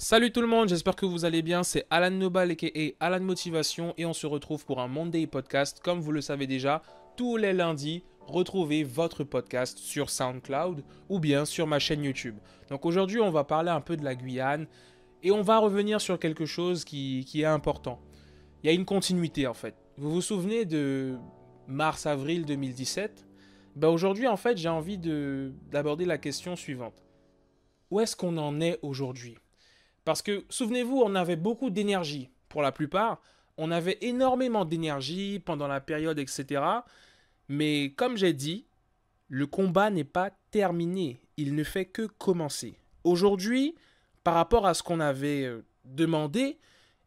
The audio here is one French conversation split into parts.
Salut tout le monde, j'espère que vous allez bien. C'est Alan Nobal aka Alan Motivation et on se retrouve pour un Monday Podcast. Comme vous le savez déjà, tous les lundis, retrouvez votre podcast sur SoundCloud ou bien sur ma chaîne YouTube. Donc aujourd'hui, on va parler un peu de la Guyane et on va revenir sur quelque chose qui est important. Il y a une continuité en fait. Vous vous souvenez de mars-avril 2017 ? Aujourd'hui, en fait, j'ai envie d'aborder la question suivante. Où est-ce qu'on en est aujourd'hui ? Parce que, souvenez-vous, on avait beaucoup d'énergie, pour la plupart. On avait énormément d'énergie pendant la période, etc. Mais comme j'ai dit, le combat n'est pas terminé. Il ne fait que commencer. Aujourd'hui, par rapport à ce qu'on avait demandé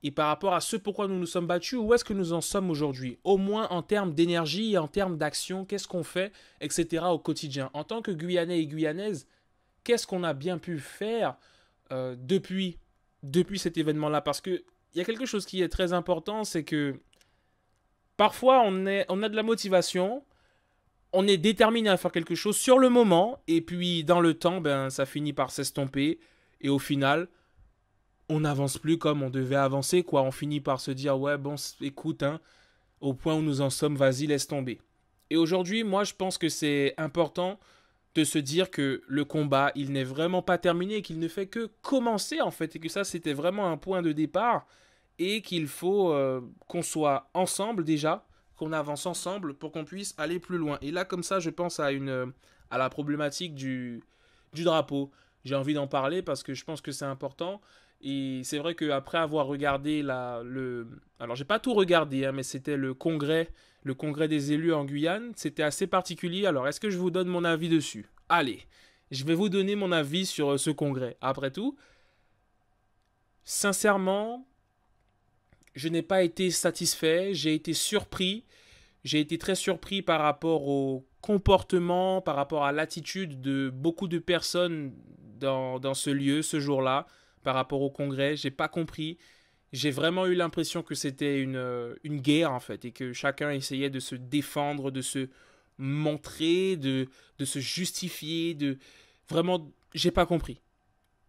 et par rapport à ce pourquoi nous nous sommes battus, où est-ce que nous en sommes aujourd'hui? Au moins en termes d'énergie et en termes d'action, qu'est-ce qu'on fait, etc. au quotidien. En tant que Guyanais et Guyanaises, qu'est-ce qu'on a bien pu faire depuis cet événement-là? Parce qu'il y a quelque chose qui est très important, c'est que parfois on a de la motivation, on est déterminé à faire quelque chose sur le moment, et puis dans le temps, ça finit par s'estomper, et au final, on n'avance plus comme on devait avancer, quoi. On finit par se dire, ouais, bon, écoute, hein, au point où nous en sommes, vas-y, laisse tomber. Et aujourd'hui, moi, je pense que c'est important de se dire que le combat, il n'est vraiment pas terminé, qu'il ne fait que commencer en fait, et que ça, c'était vraiment un point de départ, et qu'il faut qu'on soit ensemble déjà, qu'on avance ensemble pour qu'on puisse aller plus loin. Et là, comme ça, je pense à la problématique du drapeau. J'ai envie d'en parler parce que je pense que c'est important. Et c'est vrai qu'après avoir regardé alors j'ai pas tout regardé, hein, mais c'était le congrès des élus en Guyane. C'était assez particulier. Alors, est-ce que je vous donne mon avis dessus? Allez, je vais vous donner mon avis sur ce congrès. Après tout, sincèrement, je n'ai pas été satisfait. J'ai été surpris. J'ai été très surpris par rapport au comportement, par rapport à l'attitude de beaucoup de personnes dans ce lieu, ce jour-là, par rapport au congrès. J'ai pas compris. J'ai vraiment eu l'impression que c'était une guerre en fait et que chacun essayait de se défendre, de se montrer, de se justifier, de vraiment, j'ai pas compris.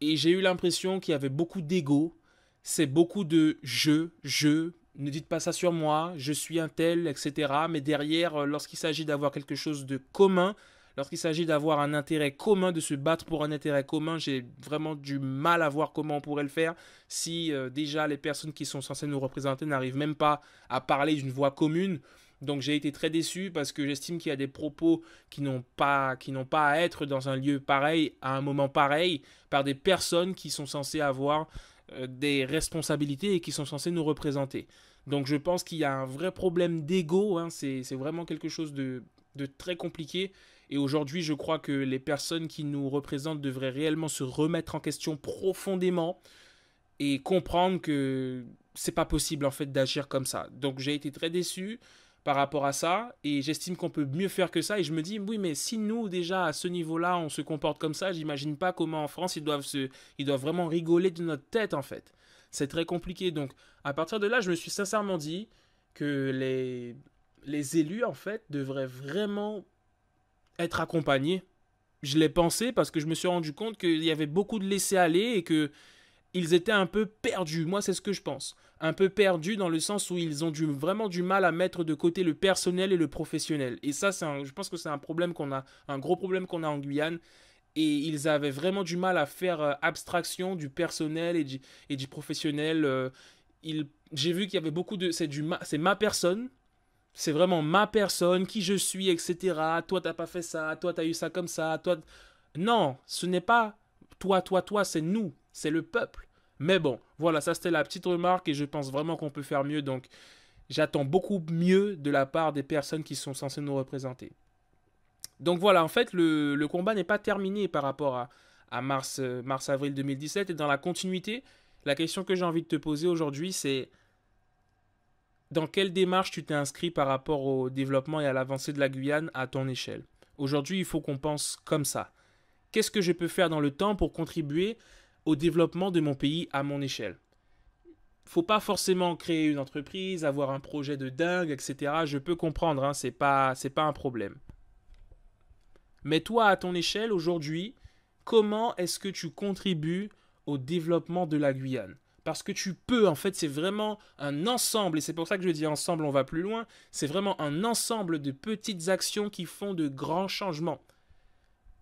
Et j'ai eu l'impression qu'il y avait beaucoup d'ego, c'est beaucoup de ne dites pas ça sur moi, je suis un tel, etc. Mais derrière, lorsqu'il s'agit d'avoir quelque chose de commun, lorsqu'il s'agit d'avoir un intérêt commun, de se battre pour un intérêt commun, j'ai vraiment du mal à voir comment on pourrait le faire si déjà les personnes qui sont censées nous représenter n'arrivent même pas à parler d'une voix commune. Donc j'ai été très déçu parce que j'estime qu'il y a des propos qui n'ont pas à être dans un lieu pareil, à un moment pareil, par des personnes qui sont censées avoir des responsabilités et qui sont censées nous représenter. Donc je pense qu'il y a un vrai problème d'ego, hein, c'est vraiment quelque chose de très compliqué. Et aujourd'hui, je crois que les personnes qui nous représentent devraient réellement se remettre en question profondément et comprendre que c'est pas possible en fait d'agir comme ça. Donc j'ai été très déçu par rapport à ça et j'estime qu'on peut mieux faire que ça et je me dis oui mais si nous déjà à ce niveau-là on se comporte comme ça, j'imagine pas comment en France ils doivent vraiment rigoler de notre tête en fait. C'est très compliqué donc à partir de là, je me suis sincèrement dit que les élus en fait devraient vraiment être accompagnés. Je l'ai pensé parce que je me suis rendu compte qu'il y avait beaucoup de laisser-aller et que ils étaient un peu perdus. Moi, c'est ce que je pense. Un peu perdus dans le sens où ils ont vraiment du mal à mettre de côté le personnel et le professionnel. Et ça, je pense que c'est un problème qu'on a, un gros problème qu'on a en Guyane. Et ils avaient vraiment du mal à faire abstraction du personnel et du professionnel. J'ai vu qu'il y avait beaucoup de... C'est ma personne. C'est vraiment ma personne, qui je suis, etc. Toi, t'as pas fait ça. Toi, t'as eu ça comme ça. Toi... Non, ce n'est pas toi, c'est nous, c'est le peuple. Mais bon, voilà, ça c'était la petite remarque et je pense vraiment qu'on peut faire mieux. Donc, j'attends beaucoup mieux de la part des personnes qui sont censées nous représenter. Donc voilà, en fait, le combat n'est pas terminé par rapport à mars-avril 2017. Et dans la continuité, la question que j'ai envie de te poser aujourd'hui, c'est dans quelle démarche tu t'es inscrit par rapport au développement et à l'avancée de la Guyane à ton échelle? Aujourd'hui, il faut qu'on pense comme ça. Qu'est-ce que je peux faire dans le temps pour contribuer au développement de mon pays à mon échelle? Faut pas forcément créer une entreprise, avoir un projet de dingue, etc. Je peux comprendre, hein, c'est pas un problème. Mais toi, à ton échelle, aujourd'hui, comment est-ce que tu contribues au développement de la Guyane. Parce que tu peux, en fait, c'est vraiment un ensemble, et c'est pour ça que je dis ensemble, on va plus loin, c'est vraiment un ensemble de petites actions qui font de grands changements.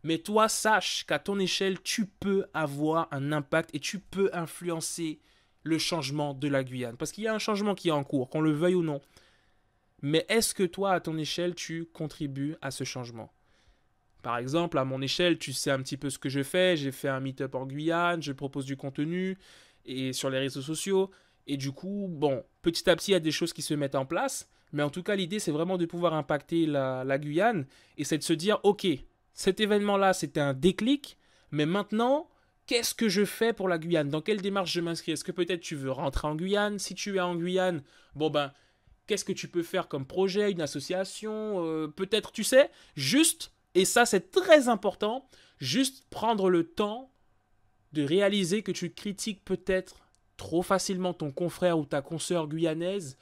Mais toi, sache qu'à ton échelle, tu peux avoir un impact et tu peux influencer le changement de la Guyane. Parce qu'il y a un changement qui est en cours, qu'on le veuille ou non. Mais est-ce que toi, à ton échelle, tu contribues à ce changement? Par exemple, à mon échelle, tu sais un petit peu ce que je fais. J'ai fait un meet-up en Guyane, je propose du contenu et sur les réseaux sociaux. Et du coup, bon, petit à petit, il y a des choses qui se mettent en place. Mais en tout cas, l'idée, c'est vraiment de pouvoir impacter la Guyane. Et c'est de se dire, ok, cet événement-là, c'était un déclic. Mais maintenant, qu'est-ce que je fais pour la Guyane? Dans quelle démarche je m'inscris? Est-ce que peut-être tu veux rentrer en Guyane? Si tu es en Guyane, bon ben, qu'est-ce que tu peux faire comme projet, une association? Peut-être, tu sais, juste, et ça c'est très important, juste prendre le temps de réaliser que tu critiques peut-être trop facilement ton confrère ou ta consoeur guyanaise,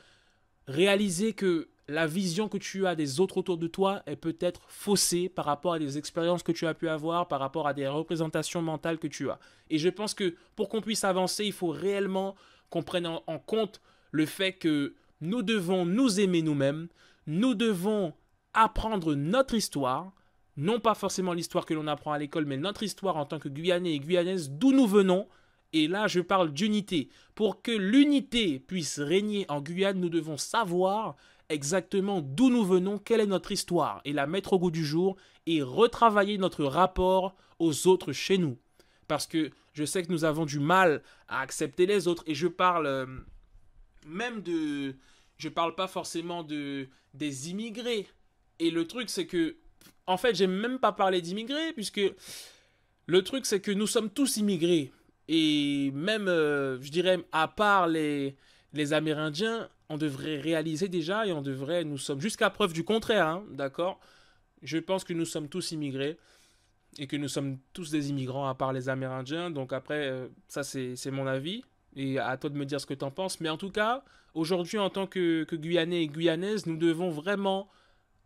réaliser que la vision que tu as des autres autour de toi est peut-être faussée par rapport à des expériences que tu as pu avoir, par rapport à des représentations mentales que tu as. Et je pense que pour qu'on puisse avancer, il faut réellement qu'on prenne en compte le fait que nous devons nous aimer nous-mêmes, nous devons apprendre notre histoire, non pas forcément l'histoire que l'on apprend à l'école, mais notre histoire en tant que Guyanais et Guyanaises, d'où nous venons. Et là, je parle d'unité. Pour que l'unité puisse régner en Guyane, nous devons savoir exactement d'où nous venons, quelle est notre histoire, et la mettre au goût du jour, et retravailler notre rapport aux autres chez nous. Parce que je sais que nous avons du mal à accepter les autres, et je parle même de... Je parle pas forcément des immigrés. Et le truc, c'est que... En fait, j'ai même pas parlé d'immigrés, puisque le truc, c'est que nous sommes tous immigrés. Et même, je dirais, à part les Amérindiens, on devrait réaliser déjà, et on devrait, nous sommes, jusqu'à preuve du contraire, hein, d'accord? Je pense que nous sommes tous immigrés, et que nous sommes tous des immigrants, à part les Amérindiens. Donc après, ça c'est mon avis, et à toi de me dire ce que tu en penses. Mais en tout cas, aujourd'hui, en tant que Guyanais et Guyanaises, nous devons vraiment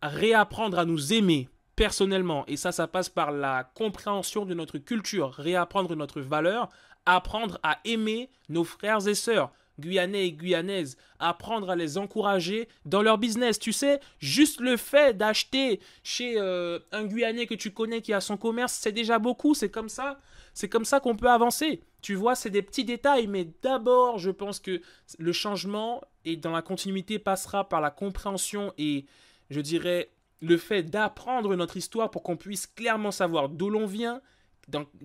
réapprendre à nous aimer personnellement. Et ça passe par la compréhension de notre culture, réapprendre notre valeur, apprendre à aimer nos frères et sœurs, Guyanais et Guyanaises, apprendre à les encourager dans leur business. Tu sais, juste le fait d'acheter chez un Guyanais que tu connais qui a son commerce, c'est déjà beaucoup, c'est comme ça. C'est comme ça qu'on peut avancer. Tu vois, c'est des petits détails, mais d'abord, je pense que le changement et dans la continuité passera par la compréhension et, je dirais, le fait d'apprendre notre histoire pour qu'on puisse clairement savoir d'où l'on vient,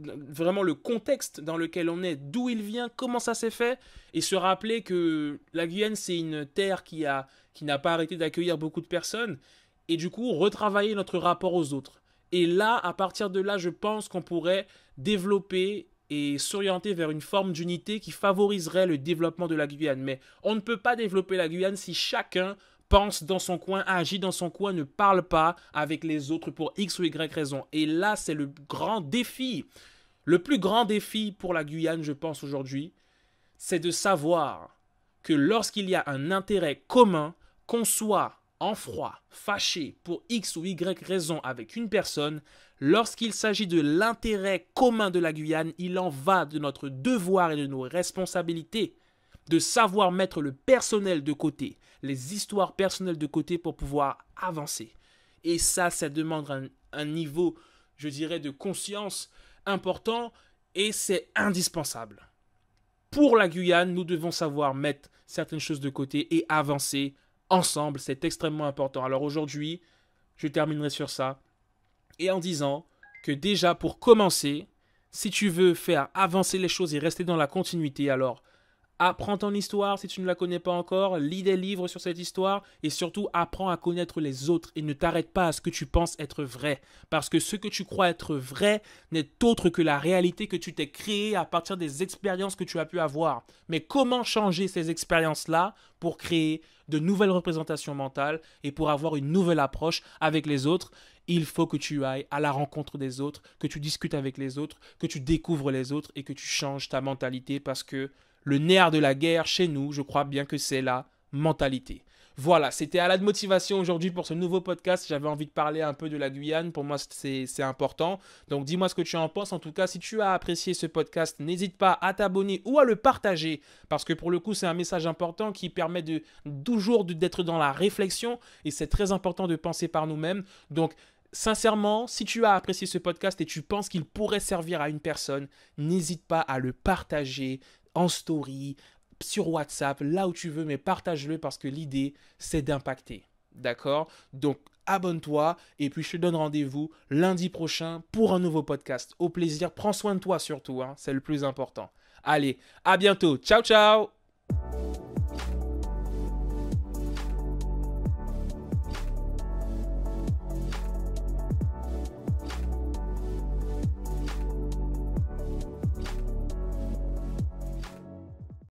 vraiment le contexte dans lequel on est, d'où il vient, comment ça s'est fait, et se rappeler que la Guyane, c'est une terre qui n'a pas arrêté d'accueillir beaucoup de personnes, et du coup, retravailler notre rapport aux autres. Et là, à partir de là, je pense qu'on pourrait développer et s'orienter vers une forme d'unité qui favoriserait le développement de la Guyane. Mais on ne peut pas développer la Guyane si chacun pense dans son coin, agit dans son coin, ne parle pas avec les autres pour X ou Y raison. Et là, c'est le grand défi. Le plus grand défi pour la Guyane, je pense aujourd'hui, c'est de savoir que lorsqu'il y a un intérêt commun, qu'on soit en froid, fâché pour X ou Y raison avec une personne, lorsqu'il s'agit de l'intérêt commun de la Guyane, il en va de notre devoir et de nos responsabilités de savoir mettre le personnel de côté, les histoires personnelles de côté pour pouvoir avancer. Et ça demande un niveau, je dirais, de conscience important et c'est indispensable. Pour la Guyane, nous devons savoir mettre certaines choses de côté et avancer ensemble. C'est extrêmement important. Alors aujourd'hui, je terminerai sur ça et en disant que déjà pour commencer, si tu veux faire avancer les choses et rester dans la continuité, alors apprends ton histoire si tu ne la connais pas encore, lis des livres sur cette histoire et surtout apprends à connaître les autres et ne t'arrête pas à ce que tu penses être vrai. Parce que ce que tu crois être vrai n'est autre que la réalité que tu t'es créée à partir des expériences que tu as pu avoir. Mais comment changer ces expériences-là pour créer de nouvelles représentations mentales et pour avoir une nouvelle approche avec les autres? Il faut que tu ailles à la rencontre des autres, que tu discutes avec les autres, que tu découvres les autres et que tu changes ta mentalité parce que le nerf de la guerre chez nous, je crois bien que c'est la mentalité. Voilà, c'était à la de motivation aujourd'hui pour ce nouveau podcast. J'avais envie de parler un peu de la Guyane. Pour moi, c'est important. Donc, dis-moi ce que tu en penses. En tout cas, si tu as apprécié ce podcast, n'hésite pas à t'abonner ou à le partager. Parce que pour le coup, c'est un message important qui permet toujours d'être dans la réflexion. Et c'est très important de penser par nous-mêmes. Donc, sincèrement, si tu as apprécié ce podcast et tu penses qu'il pourrait servir à une personne, n'hésite pas à le partager en story, sur WhatsApp, là où tu veux, mais partage-le parce que l'idée, c'est d'impacter. D'accord? Donc, abonne-toi et puis je te donne rendez-vous lundi prochain pour un nouveau podcast. Au plaisir, prends soin de toi surtout, hein, c'est le plus important. Allez, à bientôt. Ciao, ciao!